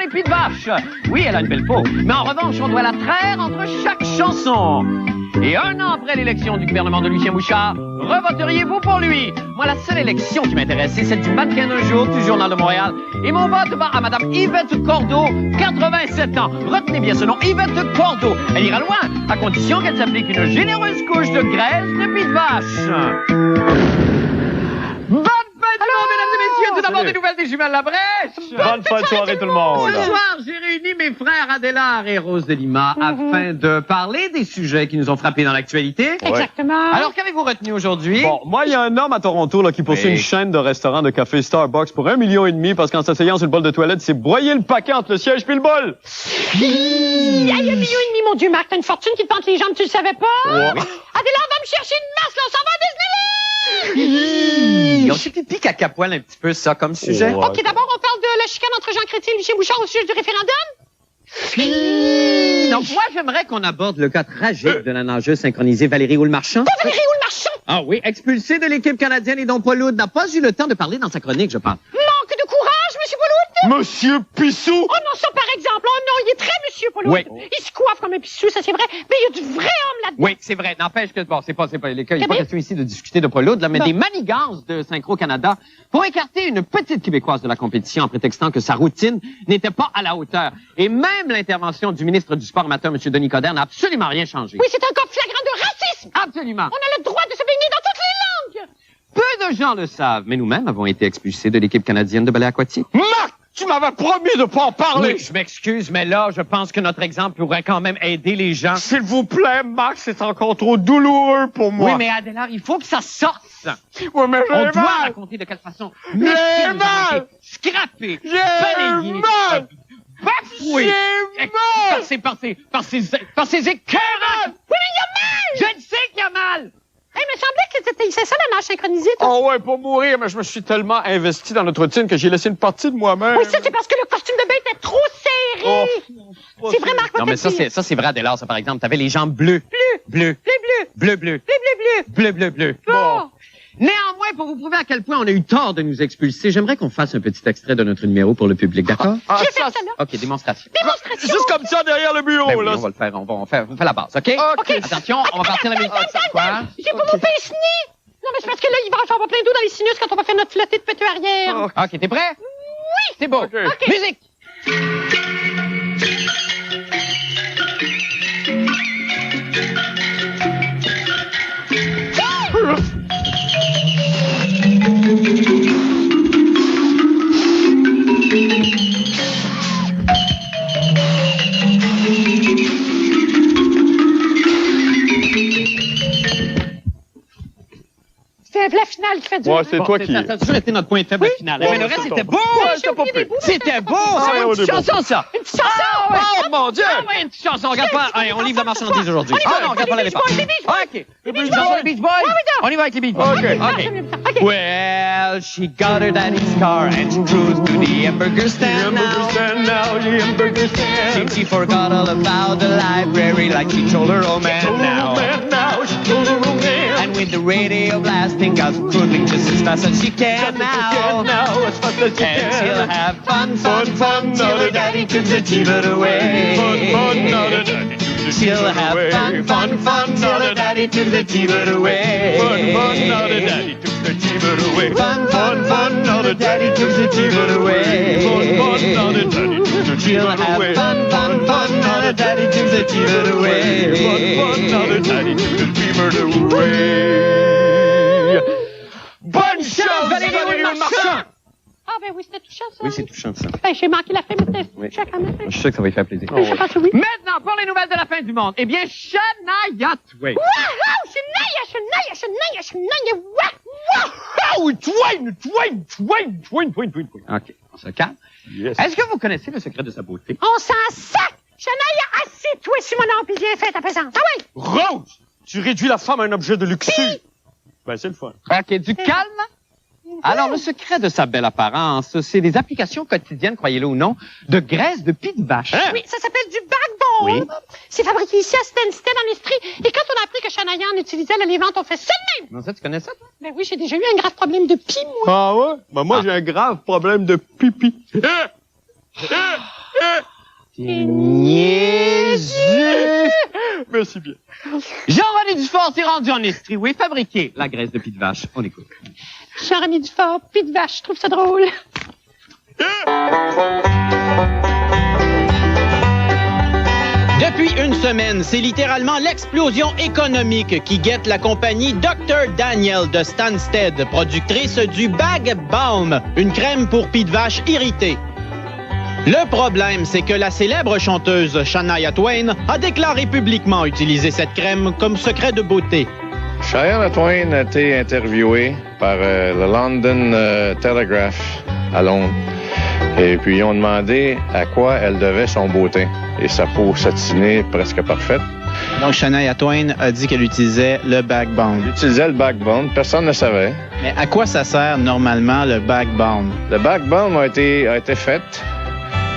les pieds de vache. Oui, elle a une belle peau, mais en revanche, on doit la traire entre chaque chanson. Et un an après l'élection du gouvernement de Lucien Bouchard, revoteriez-vous pour lui? Moi, la seule élection qui m'intéresse, c'est celle du mannequin d'un jour du Journal de Montréal. Et mon vote va à Madame Yvette Cordeau, 87 ans. Retenez bien ce nom, Yvette Cordeau. Elle ira loin, à condition qu'elle s'applique une généreuse couche de graisse de pied de vache. Bonne fête du monde, mesdames et messieurs! Tout d'abord, des nouvelles des jumelles Labrèche! Bonne fin de soirée, tout le monde! Ce soir, j'ai réuni mes frères Adélard et Rose de Lima afin de parler des sujets qui nous ont frappés dans l'actualité. Exactement. Alors, qu'avez-vous retenu aujourd'hui? Bon, moi, il y a un homme à Toronto là, qui poursuit une chaîne de restaurants de café Starbucks pour 1,5 million parce qu'en s'asseyant sur le bol de toilette, il s'est broyé le paquet entre le siège puis le bol. Aïe, 1,5 million, mon Dieu, Marc, t'as une fortune qui te pente les jambes, tu le savais pas? Ouais. Adélard, va me chercher une masse, là, on s'en va à Disneyland! On s'est pipi caca poil un petit peu ça comme sujet. Ouais. OK, d'abord, on parle de la chicane entre Jean Chrétien et Lucien Bouchard au sujet du référendum? Donc, moi, j'aimerais qu'on aborde le cas tragique de la nageuse synchronisée Valérie Houle-Marchand. Pas Valérie Houle-Marchand! Ah oui, expulsée de l'équipe canadienne et dont Paul Hood n'a pas eu le temps de parler dans sa chronique, je pense. Manque de courage, Monsieur Pauloud! Monsieur Pissou! Oh non, ça par exemple. Oh non, il est très Monsieur Pauloud. Oui. Il se coiffe comme un pissou, ça c'est vrai. Mais il y a du vrai homme là-dedans. Oui, c'est vrai. N'empêche que, bon, c'est pas, il n'est pas bien. question ici de discuter de Paul Hood, là, mais Bon. des manigances de Synchro-Canada pour écarter une petite Québécoise de la compétition en prétextant que sa routine n'était pas à la hauteur. Et même l'intervention du ministre du Sport amateur, M. Denis Coderre, n'a absolument rien changé. Oui, c'est un cas flagrant de racisme. Absolument. On a le droit de se baigner dans toutes les langues. Peu de gens le savent, mais nous-mêmes avons été expulsés de l'équipe canadienne de ballet aquatique. Marc, tu m'avais promis de pas en parler! Oui, je m'excuse, mais là, je pense que notre exemple pourrait quand même aider les gens. S'il vous plaît, Marc, c'est encore trop douloureux pour moi. Oui, mais Adélard, il faut que ça sorte. Oui, mais j'ai On doit mal! raconter de quelle façon mesquine nous avons été scrappés, balayés, mal! bafoués, J'ai mal! par ces écœurants. Oui, mais il y a mal. Je le sais qu'il y a mal. Il me semblait que c'est ça la nage synchronisée. toi. Oh ouais, pour mourir, mais je me suis tellement investi dans notre routine que j'ai laissé une partie de moi-même. Oui, ça c'est parce que le costume de bain était trop serré. C'est vrai, Marc, Non, mais ça, c'est vrai, Adélard, ça, par exemple. T'avais les jambes bleues. Bleu. Bleu. Bleu. Bon. Néanmoins, pour vous prouver à quel point on a eu tort de nous expulser, j'aimerais qu'on fasse un petit extrait de notre numéro pour le public, d'accord? Ah, Je vais faire ça là. OK, démonstration. Démonstration. Juste comme ça, derrière le bureau, Ben oui, là. on va le faire, on fait la base, OK? OK. Attention, on va partir la musique. Quoi? J'ai pas mon pince-nez. Non, mais c'est parce que là, il va avoir plein d'eau dans les sinus quand on va faire notre flottée de péteux arrière. Oh. OK, t'es prêt? Oui! C'est beau. OK. Musique! C'est la finale qui fait du... Ouais, c'est toi qui... Ça a toujours été notre point faible final. Mais le reste, c'était beau! j'ai oublié des bouts. C'était beau! Ah, C'est ouais, une on petite est bon. chanson, ça! Une petite chanson. Oh, mon Dieu! Ah, ouais, une petite chanson. Regarde pas. Allez, on livre la marchandise aujourd'hui. On y va, Ah, non, regarde pas la les dépense. Beach Boys, OK. Une chanson des Beach Boys? oui, donc. On y va avec les Beach Boys. OK. Well, she got her daddy's car and she cruised to the hamburger stand now. Since she forgot all about the library like she told her old man now. And with the radio blasting, got cruising just as fast as she can now. And she'll have fun till her daddy took the T-bird away. She'll have fun till her daddy took the T-bird away. Fun, now the daddy took the T-bird away. Fun, now the daddy took the T-bird away. Fun, now the daddy took the T-bird away. Fun, now the daddy took the T-bird away. Fun, now the daddy took the T-bird away. Bonne chance, Valérie Marchand! Ah, ben oui, c'était touchant, ça. Oui, c'est touchant, ça. Ben, j'ai manqué la fin, mais c'était Oui. touchant quand même. Je suis sûr que ça va lui faire plaisir. Je pense que oui. Maintenant, pour les nouvelles de la fin du monde, eh bien, Shania Twain. Wow! Shania! Wow! OK, on se calme. Yes. Est-ce que vous connaissez le secret de sa beauté? On s'en sac! Shania, assieds-toi, Simonon, puis viens faire ta présence. Ah oui! Rose, tu réduis la femme à un objet de luxure. Ben, c'est le fun. OK, du calme. Alors, le secret de sa belle apparence, c'est des applications quotidiennes, croyez-le ou non, de graisse de pied de vache. Oui, ça s'appelle du backbone. Oui. C'est fabriqué ici à Stansted en Estrie. Et quand on a appris que Shania en utilisait, là, les ventes ont fait ça de même. Non, ça, tu connais ça, toi? Ben oui, j'ai déjà eu un grave problème de pie, moi. Ah ouais? Ben, moi, j'ai un grave problème de pipi. niaiseux! Merci bien. Jean-René Dufort s'est rendu en Estrie où est fabriquée la graisse de pied de vache. On écoute. Jean-René Dufort, pied de vache, je trouve ça drôle. Depuis une semaine, c'est littéralement l'explosion économique qui guette la compagnie Dr. Daniel de Stansted, productrice du Bag Balm, une crème pour pieds de vache irrités. Le problème, c'est que la célèbre chanteuse Shania Twain a déclaré publiquement utiliser cette crème comme secret de beauté. Shania Twain a été interviewée par le London Telegraph à Londres. Et puis, ils ont demandé à quoi elle devait son beauté et sa peau satinée presque parfaite. Donc, Shania Twain a dit qu'elle utilisait le Bag Balm. Elle utilisait le Bag Balm, personne ne savait. Mais à quoi ça sert normalement le Bag Balm? Le Bag Balm a été fait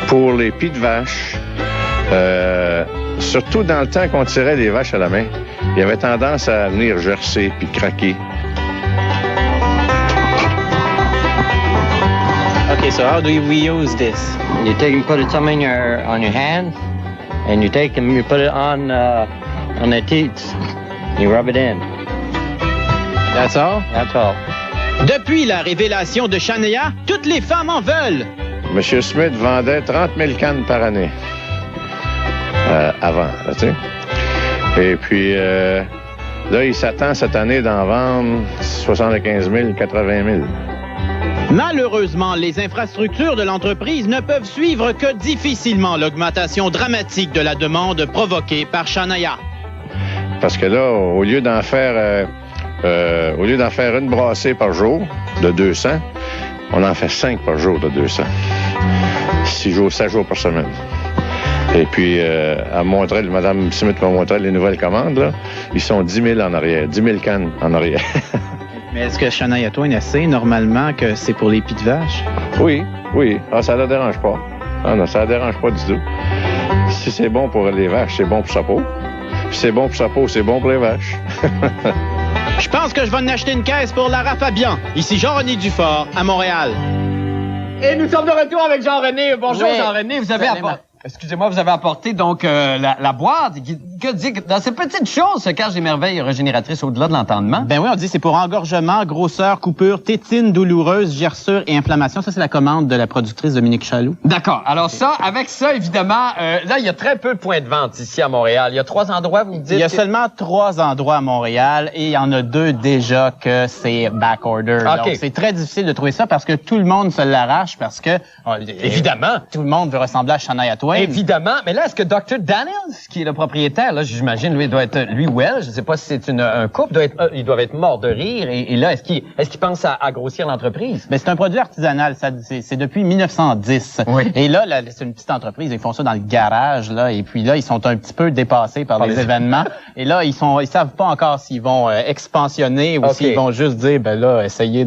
pour les pieds de vache, surtout dans le temps qu'on tirait les vaches à la main. Il y avait tendance à venir gercer puis craquer. Okay, so how do we use this? You take and put it some on your hand, and you take and you put it on the teats. You rub it in. That's all? That's all. Depuis la révélation de Shania, toutes les femmes en veulent. M. Smith vendait 30 000 cannes par année. Avant, là, tu sais. Et puis, là, il s'attend cette année d'en vendre 75 000, 80 000. Malheureusement, les infrastructures de l'entreprise ne peuvent suivre que difficilement l'augmentation dramatique de la demande provoquée par Shania. Parce que là, au lieu d'en faire une brassée par jour de 200, on en fait 5 par jour de 200. 6 jours, 7 jours par semaine. Et puis, Mme Smith m'a montré les nouvelles commandes, là. Ils sont 10 000 en arrière, 10 000 cannes en arrière. Mais est-ce que Shania Twain sait normalement que c'est pour les pieds de vache? Oui. Ah, ça ne la dérange pas. Ah non, ça ne la dérange pas du tout. Si c'est bon pour les vaches, c'est bon pour sa peau. Si c'est bon pour sa peau, c'est bon pour les vaches. Je pense que je vais en acheter une caisse pour Lara Fabian. Ici Jean-René Dufort, à Montréal. Et nous sommes de retour avec Jean-René. Bonjour Oui. Jean-René, vous avez apporté donc la boîte que dit que dans ces petites choses se cachent des merveilles régénératrices au-delà de l'entendement. Ben oui, on dit c'est pour engorgement, grosseur, coupure, tétine douloureuse, gerçure et inflammation. Ça, c'est la commande de la productrice Dominique Chaloux. D'accord. Alors avec ça, évidemment, là, il y a très peu de points de vente ici à Montréal. Il y a 3 endroits, vous me dites? Il y a seulement 3 endroits à Montréal et il y en a 2 déjà que c'est backorder. Okay. Donc, c'est très difficile de trouver ça parce que tout le monde se l'arrache parce que... Évidemment. Tout le monde veut ressembler à Shania Twain. Évidemment. Mais là, est-ce que Dr. Daniels, qui est le propriétaire, là, j'imagine, lui, doit être, lui ou elle, je ne sais pas si c'est un couple, ils doivent être morts de rire. Et là, est-ce qu'il pense à grossir l'entreprise? Mais c'est un produit artisanal. C'est depuis 1910. Oui. Et là, c'est une petite entreprise. Ils font ça dans le garage, là. Et puis là, ils sont un petit peu dépassés par les événements. Et là, ils savent pas encore s'ils vont expansionner ou s'ils vont juste dire, ben là, essayer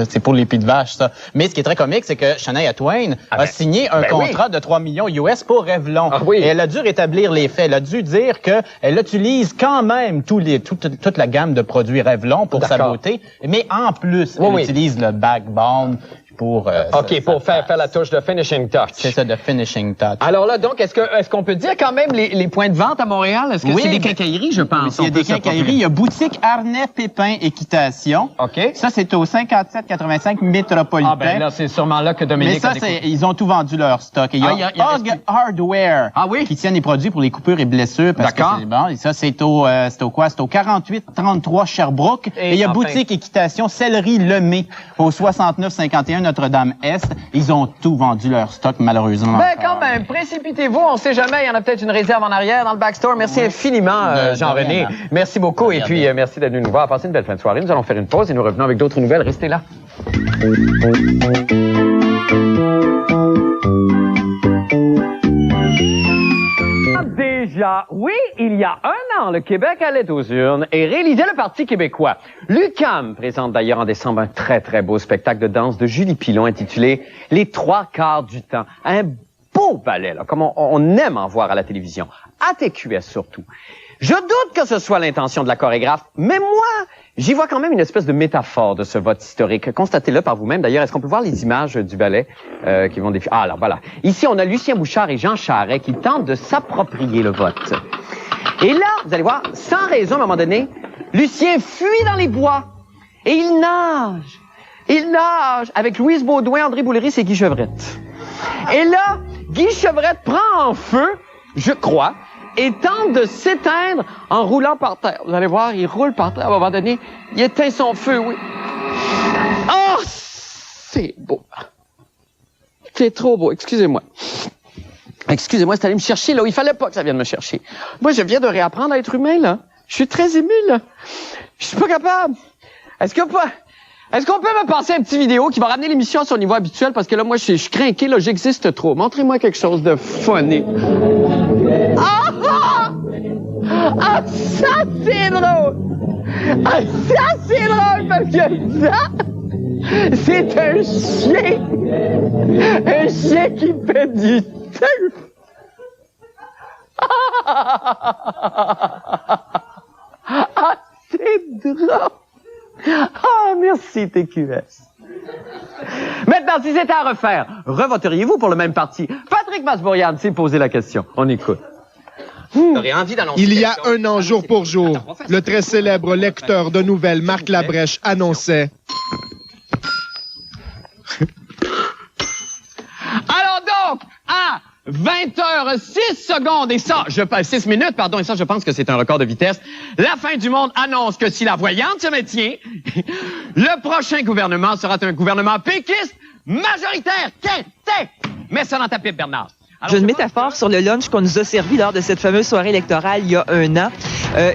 c'est pour les pieds de vache, ça. Mais ce qui est très comique, c'est que Shania Twain a signé un contrat de 3 millions US pour Revlon. Ah oui. Et elle a dû rétablir les faits. Elle a dû dire qu'elle utilise quand même toute la gamme de produits Revlon pour sa beauté. Mais en plus, elle utilise le Bag Balm pour... pour faire la touche de finishing touch. C'est ça, de finishing touch. Alors là, donc, est-ce qu'on peut dire quand même les points de vente à Montréal? Est-ce que c'est des quincailleries, je pense? Il y a des quincailleries. Il y a boutique Harnais Pépin Équitation. OK. Ça, c'est au 5785 métropolitain. Ah, ben là, c'est sûrement là que Dominique Mais ça, ils ont tout vendu leur stock. Et il y a Hog Hardware. Qui tient les produits pour les coupures et blessures. Parce que c'est bon. Et ça, c'est au 4833 Sherbrooke. Et il y a boutique Équitation Céleri Lemay au 6951 Notre-Dame-Est. Ils ont tout vendu leur stock, malheureusement. Ben, quand même, précipitez-vous. On sait jamais. Il y en a peut-être une réserve en arrière dans le backstore. Merci infiniment, Jean-René. Merci beaucoup. Et puis, merci d'être venu nous voir. Passez une belle fin de soirée. Nous allons faire une pause et nous revenons avec d'autres nouvelles. Restez là. Déjà, oui, il y a 1 an, le Québec allait aux urnes et réalisait le Parti québécois. L'UQAM présente d'ailleurs en décembre un très, très beau spectacle de danse de Julie Pilon intitulé « Les 3 quarts du temps ». Un beau beau ballet, là, comme on aime en voir à la télévision, à TQS surtout. Je doute que ce soit l'intention de la chorégraphe, mais moi, j'y vois quand même une espèce de métaphore de ce vote historique. Constatez-le par vous-même. D'ailleurs, est-ce qu'on peut voir les images du ballet qui vont défiler? Ah, alors voilà. Ici, on a Lucien Bouchard et Jean Charest qui tentent de s'approprier le vote. Et là, vous allez voir, sans raison, à un moment donné, Lucien fuit dans les bois et il nage. Il nage avec Louise Baudouin, André Bouléris et Guy Chevrette. Et là, Guy Chevrette prend en feu, je crois, et tente de s'éteindre en roulant par terre. Vous allez voir, il roule par terre. À un moment donné, il éteint son feu, oui. Oh, c'est beau. C'est trop beau, excusez-moi. Excusez-moi, c'est allé me chercher là où il fallait pas que ça vienne me chercher. Moi, je viens de réapprendre à être humain, là. Je suis très ému, là. Je suis pas capable. Est-ce qu'on peut me passer un petit vidéo qui va ramener l'émission à son niveau habituel? Parce que là, moi, je suis craqué, là, j'existe trop. Montrez-moi quelque chose de funny. Ah! Ah, ça, c'est drôle! Ah, ça, c'est drôle, parce que ça, c'est un chien! Un chien qui fait du surf! Ah, c'est drôle! Ah, merci, TQS. Maintenant, si c'était à refaire, revoteriez-vous pour le même parti? Patrick Masbourian s'est posé la question. On écoute. Il y a un an, jour pour jour, le très célèbre lecteur de nouvelles Marc Labrèche annonçait... Alors donc, à 20h06 et ça, 6 minutes, pardon, et ça, je pense que c'est un record de vitesse. La fin du monde annonce que si la voyante se maintient, le prochain gouvernement sera un gouvernement péquiste majoritaire. Mets ça dans ta pipe, Bernard. J'ai une métaphore sur le lunch qu'on nous a servi lors de cette fameuse soirée électorale il y a un an.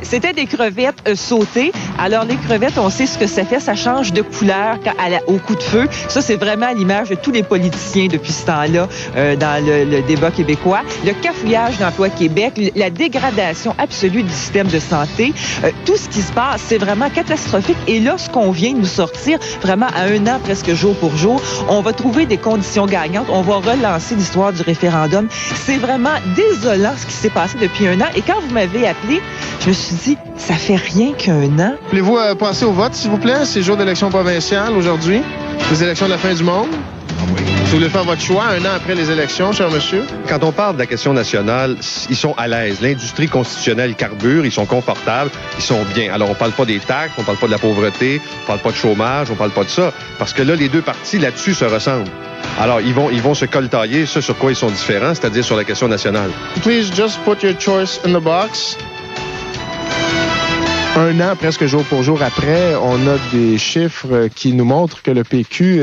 C'était des crevettes sautées. Alors, les crevettes, on sait ce que ça fait. Ça change de couleur au coup de feu. Ça, c'est vraiment à l'image de tous les politiciens depuis ce temps-là dans le débat québécois. Le cafouillage d'Emploi Québec, la dégradation absolue du système de santé. Tout ce qui se passe, c'est vraiment catastrophique. Et là, ce qu'on vient de nous sortir, vraiment à un an, presque jour pour jour, on va trouver des conditions gagnantes. On va relancer l'histoire du référendum. C'est vraiment désolant ce qui s'est passé depuis un an. Et quand vous m'avez appelé, je me suis dit, ça fait rien qu'un an. Voulez-vous passer au vote, s'il vous plaît? C'est jour d'élection provinciale aujourd'hui. Les élections de la fin du monde. Vous voulez faire votre choix un an après les élections, cher monsieur? Quand on parle de la question nationale, ils sont à l'aise. L'industrie constitutionnelle carbure, ils sont confortables, ils sont bien. Alors, on parle pas des taxes, on parle pas de la pauvreté, on parle pas de chômage, on parle pas de ça. Parce que là, les deux partis là-dessus se ressemblent. Alors, ils vont se coltailler, ce sur quoi ils sont différents, c'est-à-dire sur la question nationale. Please just put your choice in the box. Un an, presque jour pour jour après, on a des chiffres qui nous montrent que le PQ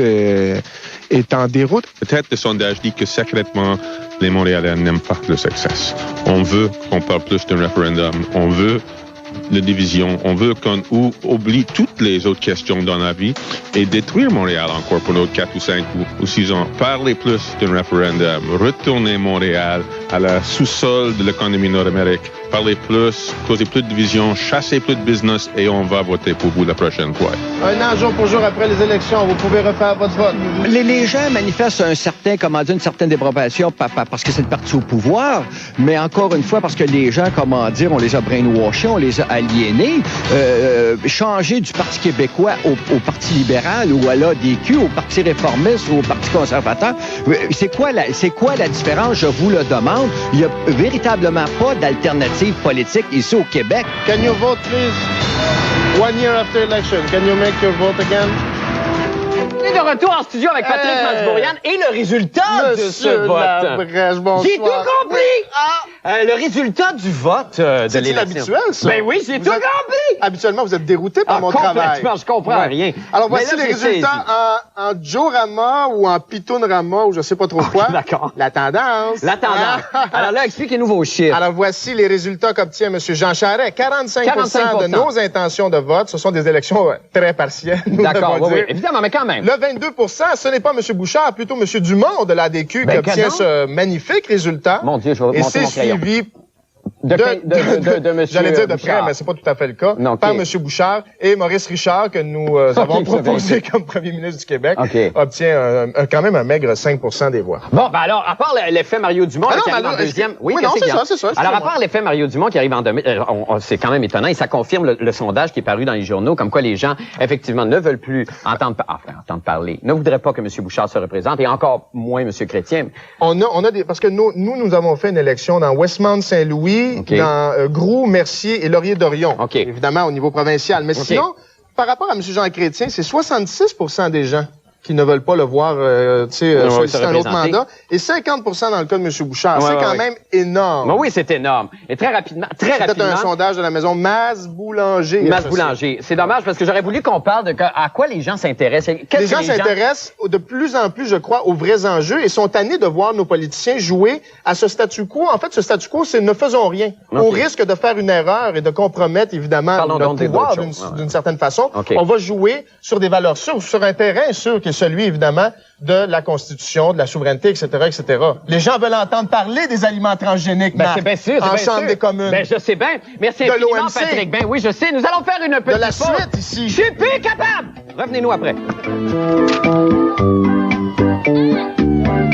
est en déroute. Peut-être le sondage dit que secrètement, les Montréalais n'aiment pas le succès. On veut qu'on parle plus d'un référendum. On veut la division. On veut qu'on oublie toutes les autres questions dans la vie et détruire Montréal encore pour d'autres 4 ou 5 ou 6 ans. Parler plus d'un référendum. Retourner Montréal à la sous-sol de l'économie nord-américaine. Parler plus, causer plus de division, chasser plus de business et on va voter pour vous la prochaine fois. Un an, jour pour jour après les élections, vous pouvez refaire votre vote. Les gens manifestent une certaine déprobation parce que c'est le parti au pouvoir, mais encore une fois parce que les gens, on les a brainwashés, on les a aliénés. Changer du Parti québécois au Parti libéral ou à l'ADQ, au Parti réformiste ou au Parti conservateur, c'est quoi la différence? Je vous le demande. Il n'y a véritablement pas d'alternative politique ici au Québec. Can you vote, please? 1 year after election, can you make your vote again? On est de retour en studio avec Patrick Masbourian et le résultat de ce vote. Labrèche, bonsoir. J'ai tout compris! Le résultat du vote de l'élection. C'est habituel, ça? Ben oui, j'ai tout compris! Habituellement, vous êtes dérouté par mon travail. Je comprends rien. Alors, voici les résultats en Joe-Rama ou en Pitoun-Rama ou je sais pas trop quoi. D'accord. La tendance. La tendance. Alors là, expliquez-nous vos chiffres. Alors, voici les résultats qu'obtient M. Jean Charest. 45% de nos intentions de vote. Ce sont des élections très partielles. D'accord, oui, évidemment, mais quand même. Le 22%, ce n'est pas M. Bouchard, plutôt M. Dumont de l'ADQ qui obtient ce magnifique résultat. Mon Dieu, je vais Et c'est suivi De M. J'allais dire de près, Bouchard. mais c'est pas tout à fait le cas. Non, Par OK. M. Bouchard et Maurice Richard, que nous avons proposé comme premier ministre du Québec, obtient quand même un maigre 5% des voix. Bon, ben alors, à part l'effet Mario Dumont qui arrive en deuxième... Oui, non, c'est ça. Alors, à part l'effet Mario Dumont qui arrive en deuxième... c'est quand même étonnant et ça confirme le sondage qui est paru dans les journaux, comme quoi les gens, effectivement, ne veulent plus entendre parler, ne voudraient pas que M. Bouchard se représente et encore moins M. Chrétien. On a des... Parce que nous avons fait une élection dans Westmount-Saint-Louis, dans Groux, Mercier et Laurier-Dorion. Évidemment, au niveau provincial. Mais sinon, par rapport à M. Jean Chrétien, c'est 66% des gens qui ne veulent pas le voir solliciter un autre mandat, et 50% dans le cas de M. Bouchard. C'est quand même énorme. Ben oui, c'est énorme. Et très rapidement... C'était un sondage de la maison Maz-Boulanger. Maz-Boulanger. C'est dommage parce que j'aurais voulu qu'on parle de à quoi les gens s'intéressent. Les gens s'intéressent de plus en plus, je crois, aux vrais enjeux et sont tannés de voir nos politiciens jouer à ce statu quo. En fait, ce statu quo, c'est ne faisons rien. Au risque de faire une erreur et de compromettre, évidemment, notre pouvoir d'une certaine façon. On va jouer sur des valeurs sûres, sur un terrain sûr qui est celui, évidemment, de la Constitution, de la souveraineté, etc., etc. Les gens veulent entendre parler des aliments transgéniques, c'est bien sûr, en Chambre des communes. Ben, je sais bien. Merci de infiniment, l'OMC. Patrick. Ben oui, je sais. Nous allons faire une petite de la pause. suite, ici. Je suis plus capable! Revenez-nous après.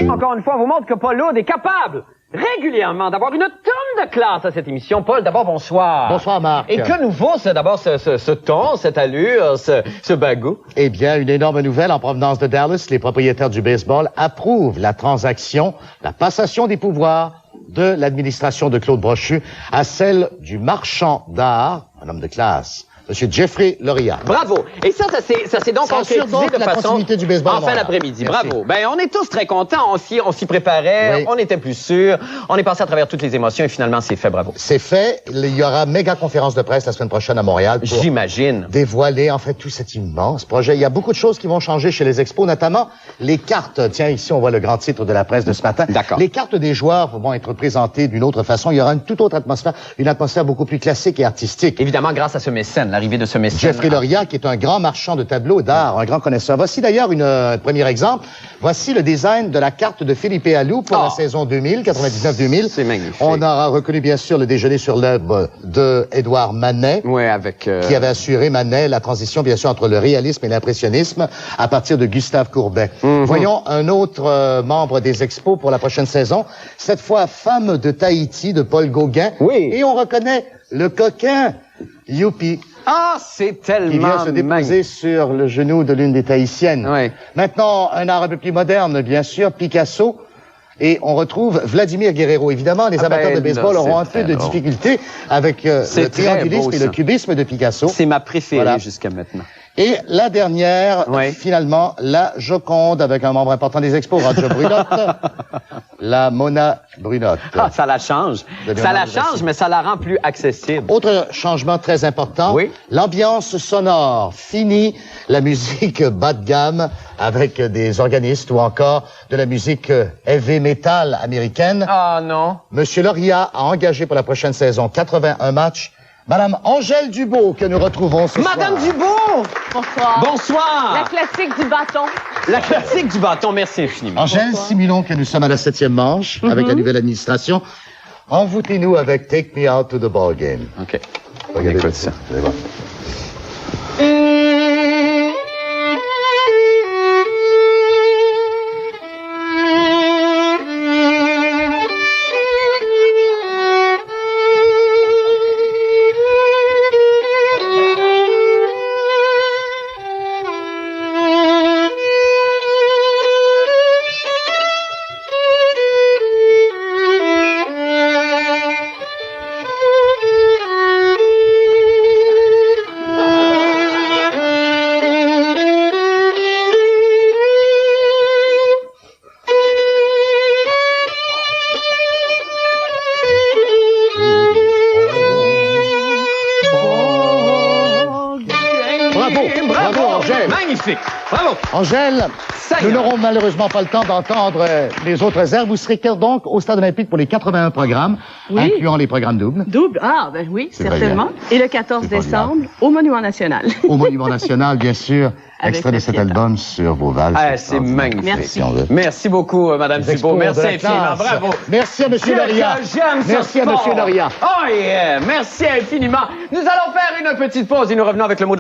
Encore une fois, on vous montre que Paul Lourdes est capable régulièrement d'avoir une tonne de classe à cette émission. Paul, d'abord, bonsoir. Bonsoir, Marc. Et que nouveau, c'est d'abord ce ton, cette allure, ce bagou? Eh bien, une énorme nouvelle en provenance de Dallas. Les propriétaires du baseball approuvent la transaction, la passation des pouvoirs de l'administration de Claude Brochu à celle du marchand d'art, un homme de classe, M. Jeffrey Loria. Bravo. Et ça s'est donc concrétisé de la façon continuité du baseball en fin d'après-midi. Bravo. Ben, on est tous très contents. On s'y préparait. Oui. On était plus sûrs. On est passé à travers toutes les émotions et finalement, c'est fait. Bravo. C'est fait. Il y aura méga conférence de presse la semaine prochaine à Montréal pour j'imagine dévoiler en fait tout cet immense projet. Il y a beaucoup de choses qui vont changer chez les expos, notamment les cartes. Tiens, ici, on voit le grand titre de la presse de ce matin. D'accord. Les cartes des joueurs vont être présentées d'une autre façon. Il y aura une toute autre atmosphère, une atmosphère beaucoup plus classique et artistique. Évidemment, grâce à ce mécène, l'arrivée de ce mécène. Jeffrey Loria, qui est un grand marchand de tableaux d'art, un grand connaisseur. Voici d'ailleurs un premier exemple. Voici le design de la carte de Philippe Alou pour la saison 2000, 99-2000. C'est magnifique. On aura reconnu bien sûr le déjeuner sur l'œuvre de Édouard Manet. Oui, avec... Qui avait assuré, Manet, la transition bien sûr entre le réalisme et l'impressionnisme à partir de Gustave Courbet. Voyons un autre membre des expos pour la prochaine saison. Cette fois, Femme de Tahiti de Paul Gauguin. Oui. Et on reconnaît le coquin Youpi. Ah, c'est tellement Qui vient se déposer sur le genou de l'une des Tahitiennes. Oui. Maintenant, un art un peu plus moderne, bien sûr, Picasso. Et on retrouve Vladimir Guerrero. Évidemment, les amateurs de baseball auront un peu de difficulté avec le triangulisme et le cubisme de Picasso. C'est ma préférée jusqu'à maintenant. Et la dernière, finalement, la Joconde, avec un membre important des expos, Roger Brunotte. La Mona Brunotte. Ah, ça la change. Ça la change, mais ça la rend plus accessible. Autre changement très important, l'ambiance sonore. Fini la musique bas de gamme avec des organistes ou encore de la musique heavy metal américaine. Ah non. Monsieur Loria a engagé pour la prochaine saison 81 matchs. Madame Angèle Dubois, que nous retrouvons ce soir. Madame Dubois! Bonsoir. Bonsoir! La classique du bâton. La classique du bâton, merci infiniment. Angèle, simulons que nous sommes à la 7e manche avec la nouvelle administration. Envoûtez-nous avec Take Me Out to the Ball Game. OK. Regardez, écoute ça. Vous allez voir. Angèle. Magnifique. Bravo. Angèle, Seigneur. nous n'aurons malheureusement pas le temps d'entendre les autres airs. Vous serez donc au Stade olympique pour les 81 programmes, Oui. incluant les programmes doubles. Double? Ah, ben oui, C'est très certainement. Et le 14 C'est formidable. décembre, au Monument National. Au Monument National, bien sûr. Avec Extrait de la cet Pietà. album sur vos valses. Ah, c'est magnifique. Merci. Si on veut. Merci beaucoup, Madame Les Thibault. expos Merci de la infiniment. classe. Bravo. Merci à Monsieur Qu'est-ce Laria. que j'aime ce Merci à sport. Monsieur Laria. Oh yeah. Merci infiniment. Nous allons faire une petite pause et nous revenons avec le mot